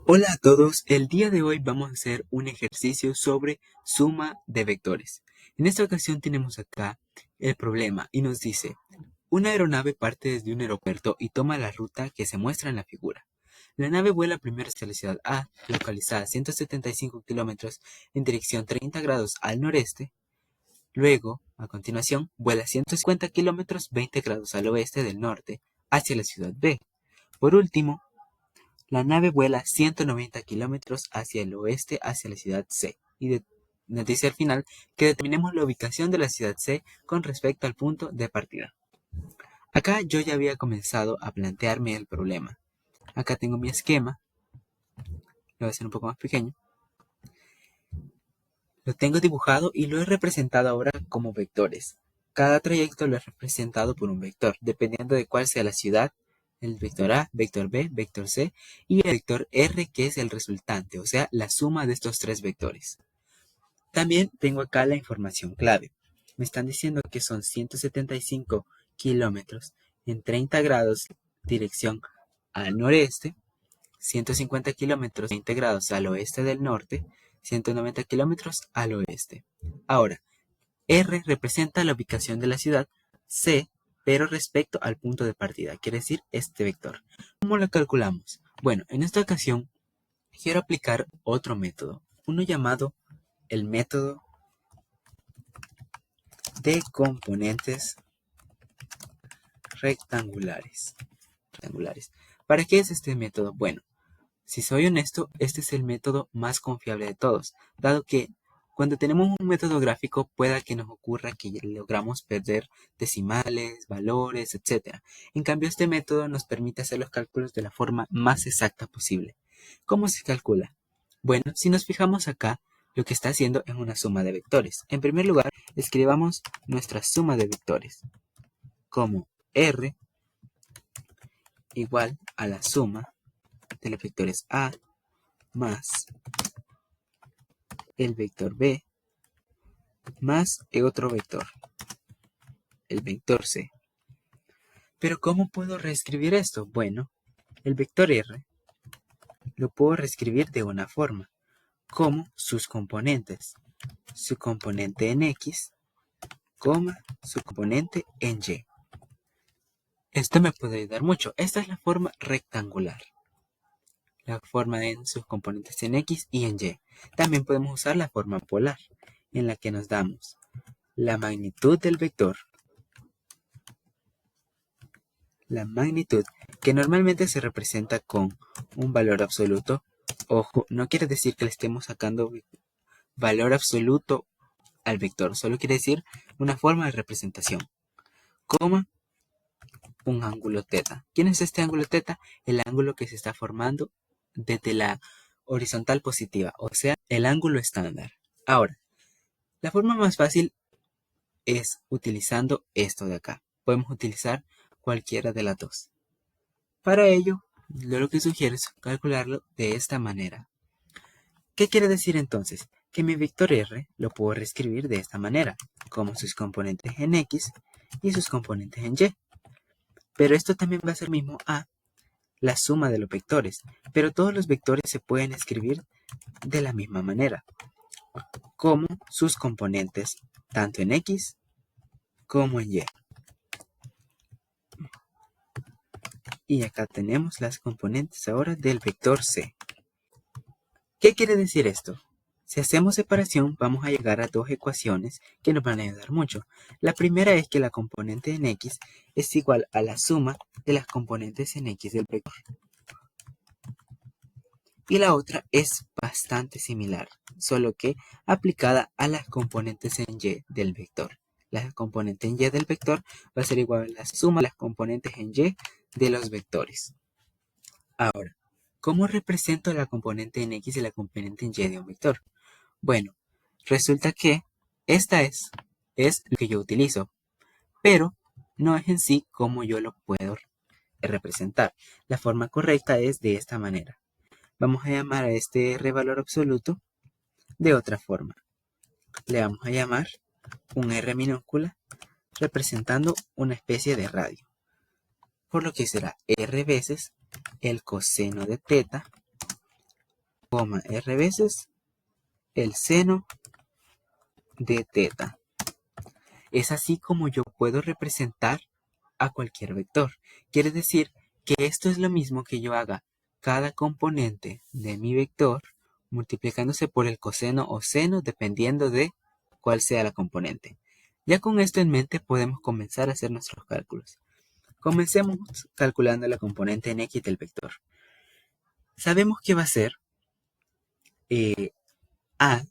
Hola a todos, el día de hoy vamos a hacer un ejercicio sobre suma de vectores. En esta ocasión tenemos acá el problema y nos dice, una aeronave parte desde un aeropuerto y toma la ruta que se muestra en la figura. La nave vuela primero hacia la ciudad A, localizada a 175 kilómetros en dirección 30 grados al noreste. Luego, a continuación, vuela 150 kilómetros 20 grados al oeste del norte hacia la ciudad B. Por último, la nave vuela 190 kilómetros hacia el oeste hacia la ciudad C y nos dice al final que determinemos la ubicación de la ciudad C con respecto al punto de partida. Acá yo ya había comenzado a plantearme el problema. Acá tengo mi esquema, lo voy a hacer un poco más pequeño. Lo tengo dibujado y lo he representado ahora como vectores. Cada trayecto lo he representado por un vector, dependiendo de cuál sea la ciudad, el vector A, vector B, vector C y el vector R, que es el resultante, o sea, la suma de estos tres vectores. También tengo acá la información clave. Me están diciendo que son 175 kilómetros en 30 grados dirección al noreste, 150 kilómetros 20 grados al oeste del norte, 190 kilómetros al oeste. Ahora, R representa la ubicación de la ciudad, C, pero respecto al punto de partida, quiere decir este vector. ¿Cómo lo calculamos? Bueno, en esta ocasión quiero aplicar otro método, uno llamado el método de componentes rectangulares. ¿Para qué es este método? Bueno, si soy honesto, este es el método más confiable de todos, dado que cuando tenemos un método gráfico pueda que nos ocurra que logramos perder decimales, valores, etc. En cambio, este método nos permite hacer los cálculos de la forma más exacta posible. ¿Cómo se calcula? Bueno, si nos fijamos acá, lo que está haciendo es una suma de vectores. En primer lugar, escribamos nuestra suma de vectores como R igual a la suma de los vectores A más el vector B más el otro vector, el vector C. Pero ¿cómo puedo reescribir esto? Bueno, el vector R lo puedo reescribir de una forma, como sus componentes, su componente en X, su componente en Y. Esto me puede ayudar mucho. Esta es la forma rectangular, la forma en sus componentes en X y en Y. También podemos usar la forma polar, en la que nos damos la magnitud del vector, la magnitud, que normalmente se representa con un valor absoluto. Ojo, no quiere decir que le estemos sacando valor absoluto al vector, solo quiere decir una forma de representación, coma, un ángulo teta. ¿Quién es este ángulo teta? El ángulo que se está formando desde la horizontal positiva, o sea, el ángulo estándar. Ahora, la forma más fácil es utilizando esto de acá. Podemos utilizar cualquiera de las dos. Para ello, lo que sugiero es calcularlo de esta manera. ¿Qué quiere decir entonces? Que mi vector R lo puedo reescribir de esta manera, como sus componentes en X y sus componentes en Y. Pero esto también va a ser mismo a la suma de los vectores, pero todos los vectores se pueden escribir de la misma manera, como sus componentes, tanto en X como en Y. Y acá tenemos las componentes ahora del vector C. ¿Qué quiere decir esto? Si hacemos separación, vamos a llegar a dos ecuaciones que nos van a ayudar mucho. La primera es que la componente en X es igual a la suma de las componentes en X del vector. Y la otra es bastante similar, solo que aplicada a las componentes en Y del vector. La componente en Y del vector va a ser igual a la suma de las componentes en Y de los vectores. Ahora, ¿cómo represento la componente en X y la componente en Y de un vector? Bueno, resulta que esta es lo que yo utilizo, pero no es en sí como yo lo puedo representar. La forma correcta es de esta manera. Vamos a llamar a este R valor absoluto de otra forma. Le vamos a llamar un R minúscula representando una especie de radio. Por lo que será R veces el coseno de teta r veces el seno de teta. Es así como yo puedo representar a cualquier vector. Quiere decir que esto es lo mismo que yo haga cada componente de mi vector multiplicándose por el coseno o seno dependiendo de cuál sea la componente. Ya con esto en mente podemos comenzar a hacer nuestros cálculos. Comencemos calculando la componente en x del vector. Sabemos que va a ser a,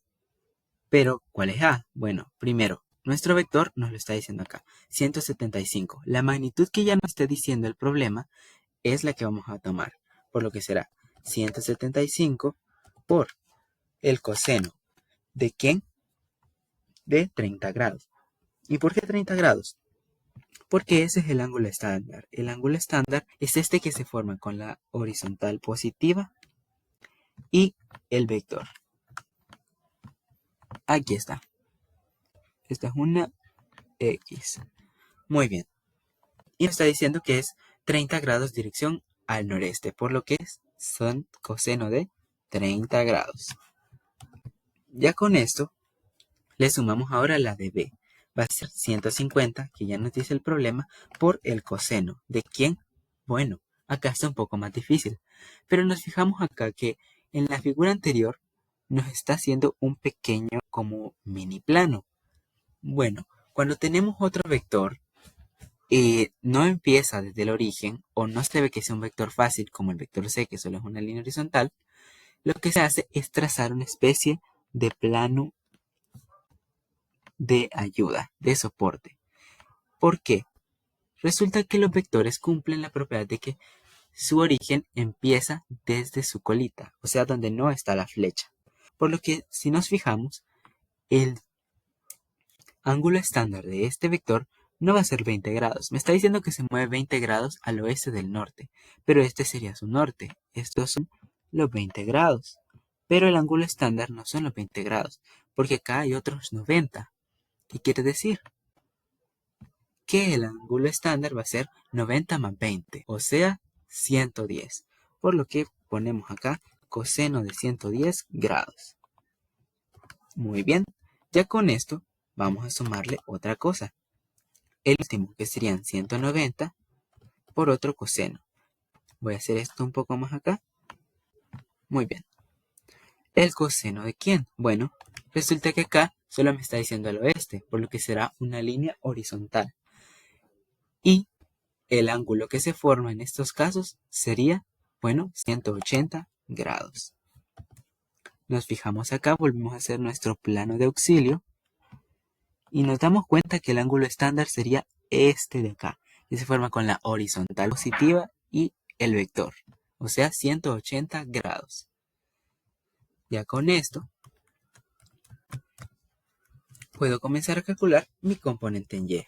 pero ¿cuál es a? Bueno, primero, nuestro vector nos lo está diciendo acá, 175. La magnitud que ya nos está diciendo el problema es la que vamos a tomar, por lo que será 175 por el coseno de ¿quién? De 30 grados. ¿Y por qué 30 grados? Porque ese es el ángulo estándar. El ángulo estándar es este que se forma con la horizontal positiva y el vector. Aquí está. Esta es una X. Muy bien. Y me está diciendo que es 30 grados dirección al noreste, por lo que son coseno de 30 grados. Ya con esto, le sumamos ahora la de B. Va a ser 150, que ya nos dice el problema, por el coseno. ¿De quién? Bueno, acá está un poco más difícil. Pero nos fijamos acá que en la figura anterior nos está haciendo un pequeño como mini plano. Bueno, cuando tenemos otro vector, no empieza desde el origen o no se ve que sea un vector fácil como el vector C, que solo es una línea horizontal, lo que se hace es trazar una especie de plano de ayuda, de soporte. ¿Por qué? Resulta que los vectores cumplen la propiedad de que su origen empieza desde su colita, o sea, donde no está la flecha. Por lo que, si nos fijamos, el ángulo estándar de este vector no va a ser 20 grados. Me está diciendo que se mueve 20 grados al oeste del norte, pero este sería su norte. Estos son los 20 grados. Pero el ángulo estándar no son los 20 grados, porque acá hay otros 90. ¿Qué quiere decir? Que el ángulo estándar va a ser 90 más 20, o sea, 110. Por lo que ponemos acá coseno de 110 grados. Muy bien, ya con esto vamos a sumarle otra cosa. El último, que serían 190 por otro coseno. Voy a hacer esto un poco más acá. Muy bien. ¿El coseno de quién? Bueno, resulta que acá solo me está diciendo al oeste, por lo que será una línea horizontal. Y el ángulo que se forma en estos casos sería, bueno, 180 grados. Nos fijamos acá, volvemos a hacer nuestro plano de auxilio y nos damos cuenta que el ángulo estándar sería este de acá, que se forma con la horizontal positiva y el vector, o sea, 180 grados. Ya con esto, puedo comenzar a calcular mi componente en Y.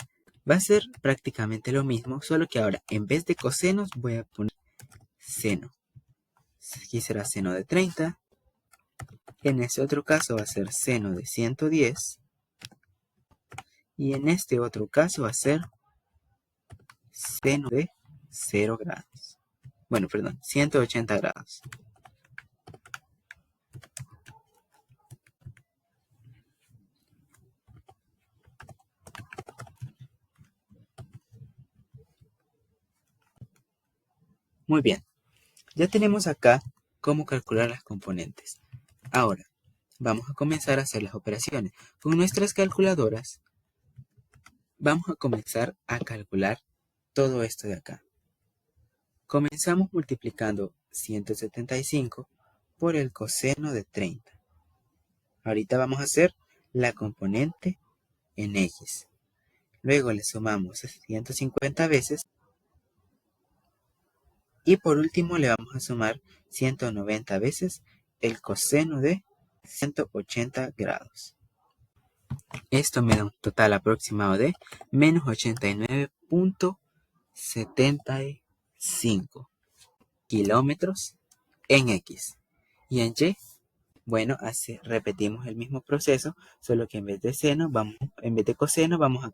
Va a ser prácticamente lo mismo, solo que ahora en vez de cosenos voy a poner seno. Aquí será seno de 30. En ese otro caso va a ser seno de 110. Y en este otro caso va a ser seno de 0 grados. Bueno, perdón, 180 grados. Muy bien, ya tenemos acá cómo calcular las componentes. Ahora, vamos a comenzar a hacer las operaciones. Con nuestras calculadoras, vamos a comenzar a calcular todo esto de acá. Comenzamos multiplicando 175 por el coseno de 30. Ahorita vamos a hacer la componente en X. Luego le sumamos 150 veces. Y por último le vamos a sumar 190 veces el coseno de 180 grados. Esto me da un total aproximado de menos 89.75 kilómetros en X. Y en Y, bueno, así repetimos el mismo proceso, solo que en vez de coseno vamos a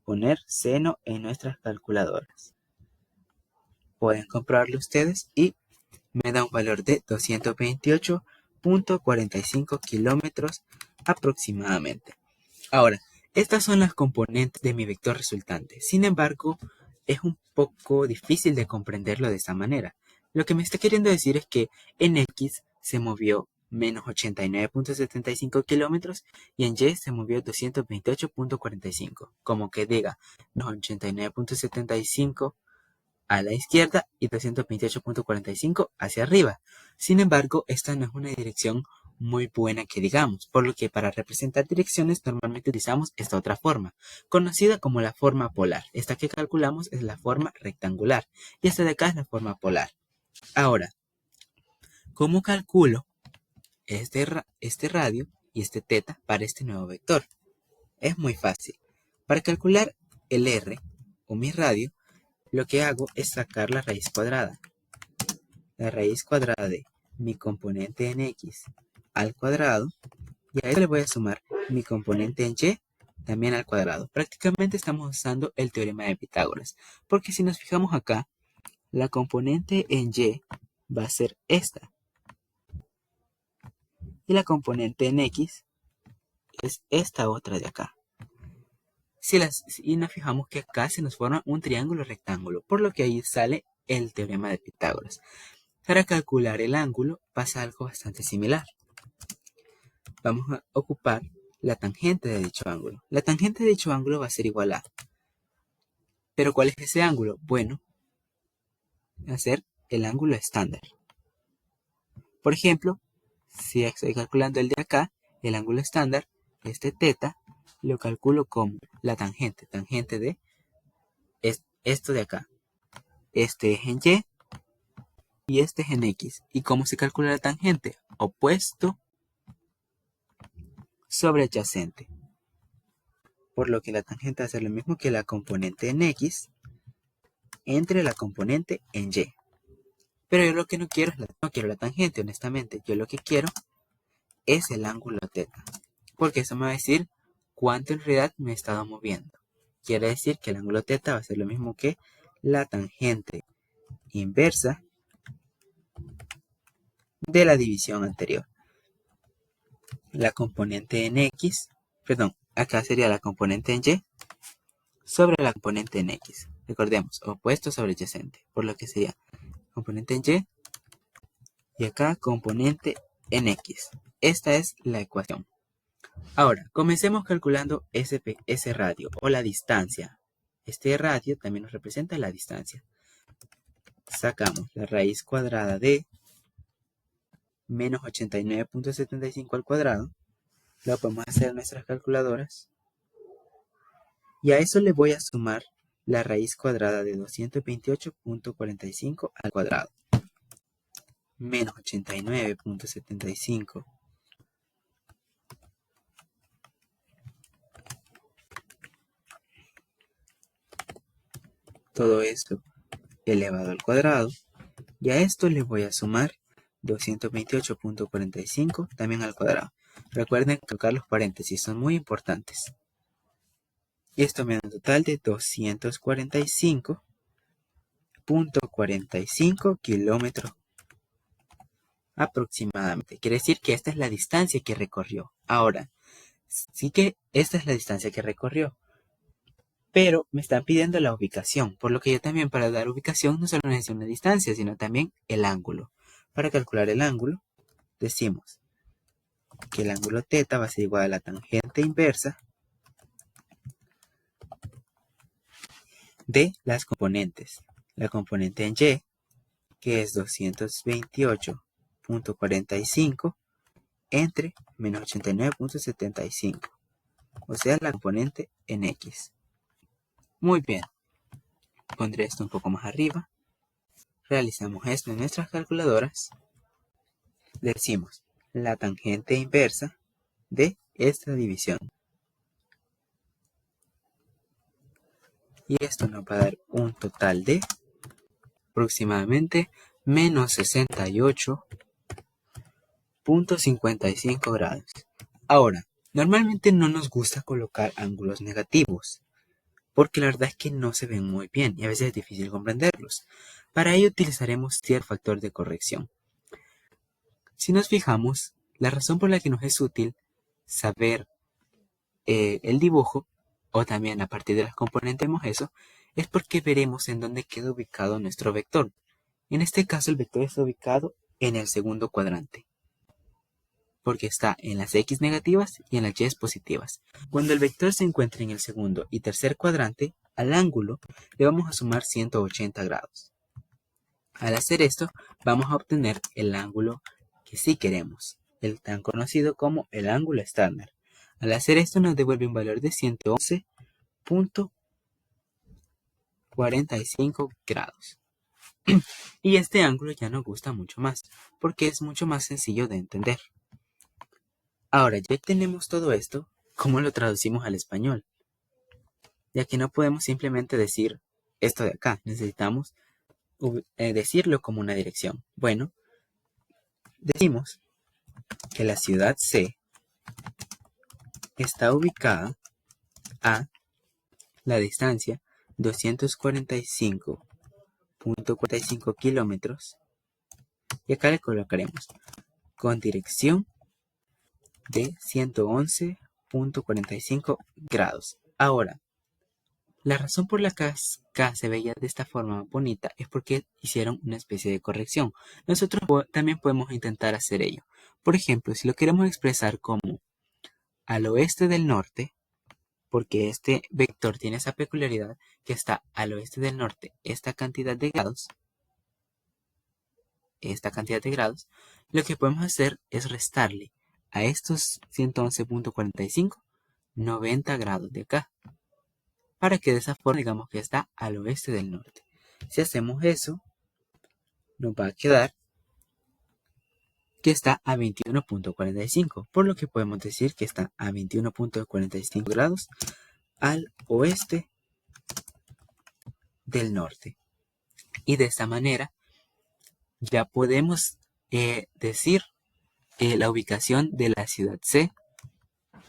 poner seno en nuestras calculadoras. Pueden comprobarlo ustedes y me da un valor de 228 .45 kilómetros aproximadamente. Ahora, estas son las componentes de mi vector resultante. Sin embargo, es un poco difícil de comprenderlo de esa manera. Lo que me está queriendo decir es que en X se movió menos 89.75 kilómetros y en Y se movió 228.45. Como que diga, menos 89.75 a la izquierda y 228.45 hacia arriba. Sin embargo, esta no es una dirección muy buena que digamos, por lo que para representar direcciones normalmente utilizamos esta otra forma, conocida como la forma polar. Esta que calculamos es la forma rectangular y esta de acá es la forma polar. Ahora, ¿cómo calculo este radio y este teta para este nuevo vector? Es muy fácil. Para calcular el r o mi radio, lo que hago es sacar la raíz cuadrada. La raíz cuadrada de mi componente en x al cuadrado, y a eso le voy a sumar mi componente en y también al cuadrado. Prácticamente estamos usando el teorema de Pitágoras, porque si nos fijamos acá, la componente en y va a ser esta, y la componente en x es esta otra de acá. Y nos fijamos que acá se nos forma un triángulo rectángulo, por lo que ahí sale el teorema de Pitágoras. Para calcular el ángulo pasa algo bastante similar. Vamos a ocupar la tangente de dicho ángulo. La tangente de dicho ángulo va a ser igual a. ¿Pero cuál es ese ángulo? Bueno, va a ser el ángulo estándar. Por ejemplo, si estoy calculando el de acá, el ángulo estándar, este teta, lo calculo como la tangente de esto de acá. Este es en y y este es en x. ¿Y cómo se calcula la tangente? Opuesto sobre adyacente. Por lo que la tangente va a ser lo mismo que la componente en x entre la componente en y. Pero yo lo que no quiero es no quiero la tangente, honestamente. Yo lo que quiero es el ángulo teta. Porque eso me va a decir cuánto en realidad me he estado moviendo. Quiere decir que el ángulo teta va a ser lo mismo que la tangente inversa de la división anterior. La componente en x, perdón, acá sería la componente en y sobre la componente en x. Recordemos, opuesto sobre adyacente, por lo que sería componente en y acá componente en x. Esta es la ecuación. Ahora, comencemos calculando ese radio o la distancia. Este radio también nos representa la distancia. Sacamos la raíz cuadrada de menos 89.75 al cuadrado. Lo podemos hacer en nuestras calculadoras. Y a eso le voy a sumar la raíz cuadrada de 228.45 al cuadrado. Menos 89.75 todo esto elevado al cuadrado, y a esto le voy a sumar 228.45 también al cuadrado. Recuerden colocar los paréntesis, son muy importantes. Y esto me da un total de 245.45 kilómetros aproximadamente. Quiere decir que esta es la distancia que recorrió. Ahora, sí que esta es la distancia que recorrió, pero me están pidiendo la ubicación, por lo que yo también para dar ubicación no solo necesito una distancia, sino también el ángulo. Para calcular el ángulo, decimos que el ángulo teta va a ser igual a la tangente inversa de las componentes. La componente en y, que es 228.45 entre menos 89.75, o sea, la componente en x. Muy bien, pondré esto un poco más arriba. Realizamos esto en nuestras calculadoras. Decimos la tangente inversa de esta división. Y esto nos va a dar un total de aproximadamente menos 68.55 grados. Ahora, normalmente no nos gusta colocar ángulos negativos, porque la verdad es que no se ven muy bien y a veces es difícil comprenderlos. Para ello utilizaremos cierto factor de corrección. Si nos fijamos, la razón por la que nos es útil saber el dibujo, o también a partir de las componentes vemos eso, es porque veremos en dónde queda ubicado nuestro vector. En este caso el vector está ubicado en el segundo cuadrante, porque está en las x negativas y en las y positivas. Cuando el vector se encuentra en el segundo y tercer cuadrante, al ángulo le vamos a sumar 180 grados. Al hacer esto, vamos a obtener el ángulo que sí queremos, el tan conocido como el ángulo estándar. Al hacer esto nos devuelve un valor de 111.45 grados. Y este ángulo ya nos gusta mucho más, porque es mucho más sencillo de entender. Ahora, ya tenemos todo esto, ¿cómo lo traducimos al español? Ya que no podemos simplemente decir esto de acá, necesitamos decirlo como una dirección. Bueno, decimos que la ciudad C está ubicada a la distancia 245.45 kilómetros y acá le colocaremos con dirección de 111.45 grados. Ahora, la razón por la que acá se veía de esta forma bonita es porque hicieron una especie de corrección. Nosotros también podemos intentar hacer ello. Por ejemplo, si lo queremos expresar como al oeste del norte, porque este vector tiene esa peculiaridad que está al oeste del norte, esta cantidad de grados, lo que podemos hacer es restarle a estos 111.45 90 grados de acá, para que de esa forma digamos que está al oeste del norte. Si hacemos eso, nos va a quedar que está a 21.45, por lo que podemos decir que está a 21.45 grados al oeste del norte. Y de esta manera ya podemos decir la ubicación de la ciudad C,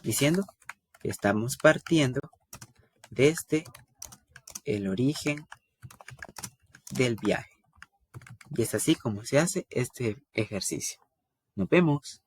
diciendo que estamos partiendo desde el origen del viaje. Y es así como se hace este ejercicio. Nos vemos.